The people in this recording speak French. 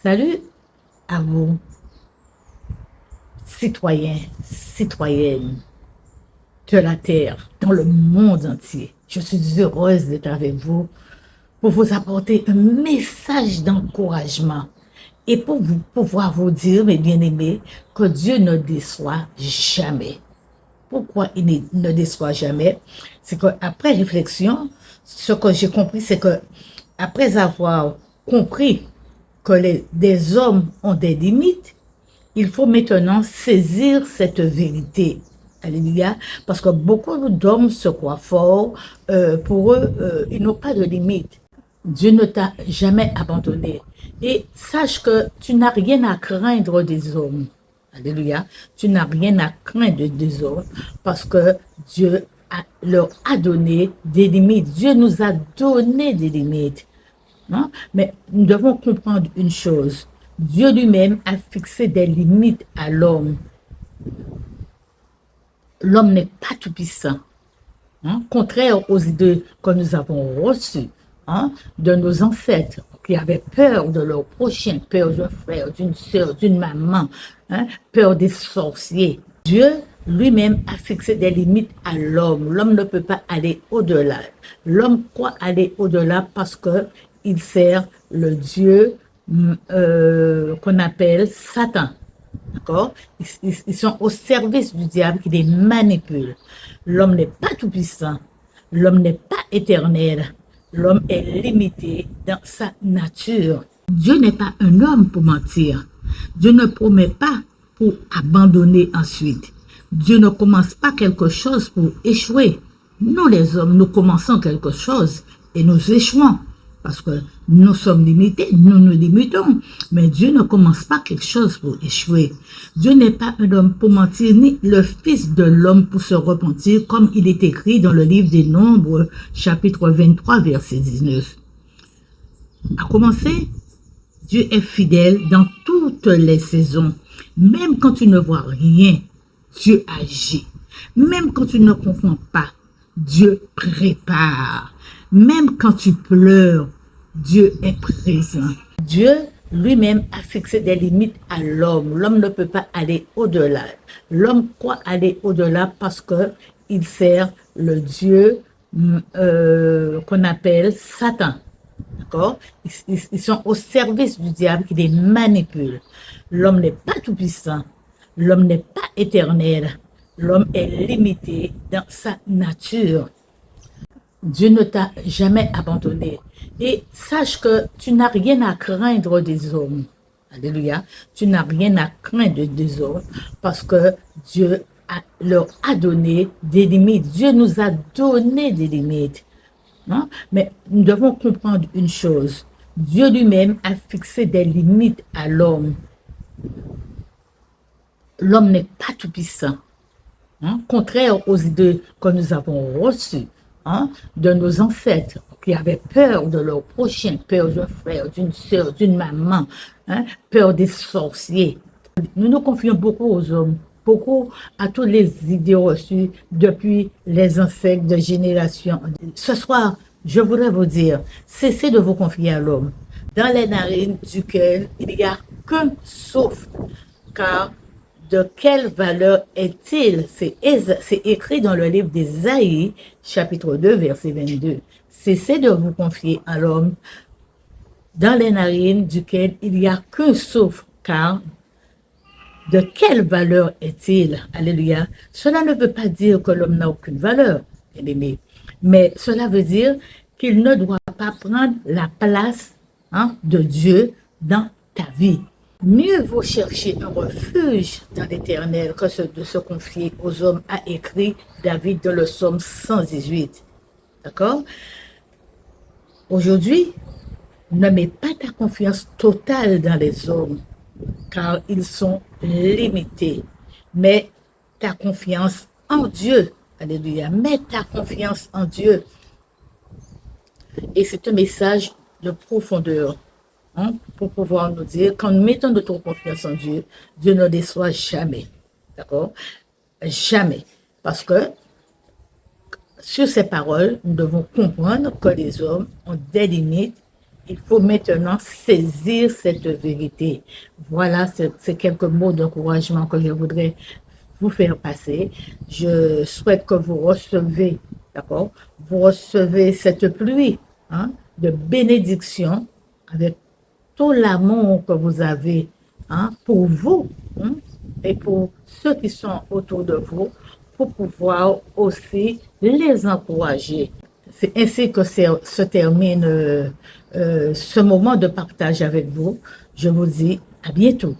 Salut à vous, citoyens, citoyennes de la Terre, dans le monde entier. Je suis heureuse d'être avec vous pour vous apporter un message d'encouragement et pour vous pouvoir vous dire, mes bien-aimés, que Dieu ne déçoit jamais. Pourquoi il ne déçoit jamais? C'est qu'après réflexion, ce que j'ai compris, c'est que après avoir compris que des hommes ont des limites, il faut maintenant saisir cette vérité. Alléluia. Parce que beaucoup d'hommes se croient forts. Pour eux, ils n'ont pas de limite. Dieu ne t'a jamais abandonné. Et sache que tu n'as rien à craindre des hommes. Alléluia. Tu n'as rien à craindre des hommes parce que Dieu leur a donné des limites. Dieu nous a donné des limites. Non? Mais nous devons comprendre une chose. Dieu lui-même a fixé des limites à l'homme. L'homme n'est pas tout puissant. Hein? Contraire aux idées que nous avons reçues, hein, de nos ancêtres qui avaient peur de leur prochain, peur d'un frère, d'une sœur, d'une maman, hein, peur des sorciers. Dieu lui-même a fixé des limites à l'homme. L'homme ne peut pas aller au-delà. L'homme croit aller au-delà parce que il sert le Dieu qu'on appelle Satan. D'accord? Ils sont au service du diable qui les manipule. L'homme n'est pas tout puissant. L'homme n'est pas éternel. L'homme est limité dans sa nature. Dieu n'est pas un homme pour mentir. Dieu ne promet pas pour abandonner ensuite. Dieu ne commence pas quelque chose pour échouer. Nous les hommes, nous commençons quelque chose et nous échouons. Parce que nous sommes limités, nous nous limitons. Mais Dieu ne commence pas quelque chose pour échouer. Dieu n'est pas un homme pour mentir, ni le fils de l'homme pour se repentir, comme il est écrit dans le livre des Nombres, chapitre 23, verset 19. À commencer, Dieu est fidèle dans toutes les saisons. Même quand tu ne vois rien, Dieu agit. Même quand tu ne comprends pas, Dieu prépare. Même quand tu pleures, Dieu est présent. Dieu lui-même a fixé des limites à l'homme. L'homme ne peut pas aller au-delà. L'homme croit aller au-delà parce que il sert le Dieu qu'on appelle Satan. D'accord? Ils sont au service du diable qui les manipule. L'homme n'est pas tout puissant. L'homme n'est pas éternel. L'homme est limité dans sa nature. Dieu ne t'a jamais abandonné. Et sache que tu n'as rien à craindre des hommes. Alléluia. Tu n'as rien à craindre des hommes parce que Dieu leur a donné des limites. Dieu nous a donné des limites. Non? Mais nous devons comprendre une chose. Dieu lui-même a fixé des limites à l'homme. L'homme n'est pas tout puissant. Hein? Contraire aux idées que nous avons reçues, hein, de nos ancêtres qui avaient peur de leur prochain, peur d'un frère, d'une sœur, d'une maman, hein, peur des sorciers. Nous nous confions beaucoup aux hommes, beaucoup à toutes les idées reçues depuis les ancêtres de génération. Ce soir, je voudrais vous dire, cessez de vous confier à l'homme, dans les narines duquel il n'y a qu'un souffle, car de quelle valeur est-il? C'est écrit dans le livre d'Ésaïe, chapitre 2, verset 22. Cessez de vous confier à l'homme dans les narines duquel il n'y a qu'un souffle, car de quelle valeur est-il? Alléluia. Cela ne veut pas dire que l'homme n'a aucune valeur, bien-aimé, mais cela veut dire qu'il ne doit pas prendre la place, hein, de Dieu dans ta vie. Mieux vaut chercher un refuge dans l'Éternel que de se confier aux hommes, a écrit David dans le psaume 118. D'accord? Aujourd'hui, ne mets pas ta confiance totale dans les hommes, car ils sont limités. Mets ta confiance en Dieu. Alléluia. Mets ta confiance en Dieu. Et c'est un message de profondeur. Hein, pour pouvoir nous dire, quand nous mettons notre confiance en Dieu, Dieu ne déçoit jamais. D'accord? Jamais. Parce que sur ces paroles, nous devons comprendre que les hommes ont des limites il faut maintenant saisir cette vérité. Voilà, c'est quelques mots d'encouragement que je voudrais vous faire passer. Je souhaite que vous recevez, d'accord, vous recevez cette pluie hein, de bénédiction avec tout l'amour que vous avez hein, pour vous hein, et pour ceux qui sont autour de vous, pour pouvoir aussi les encourager. C'est ainsi que se termine ce moment de partage avec vous. Je vous dis à bientôt.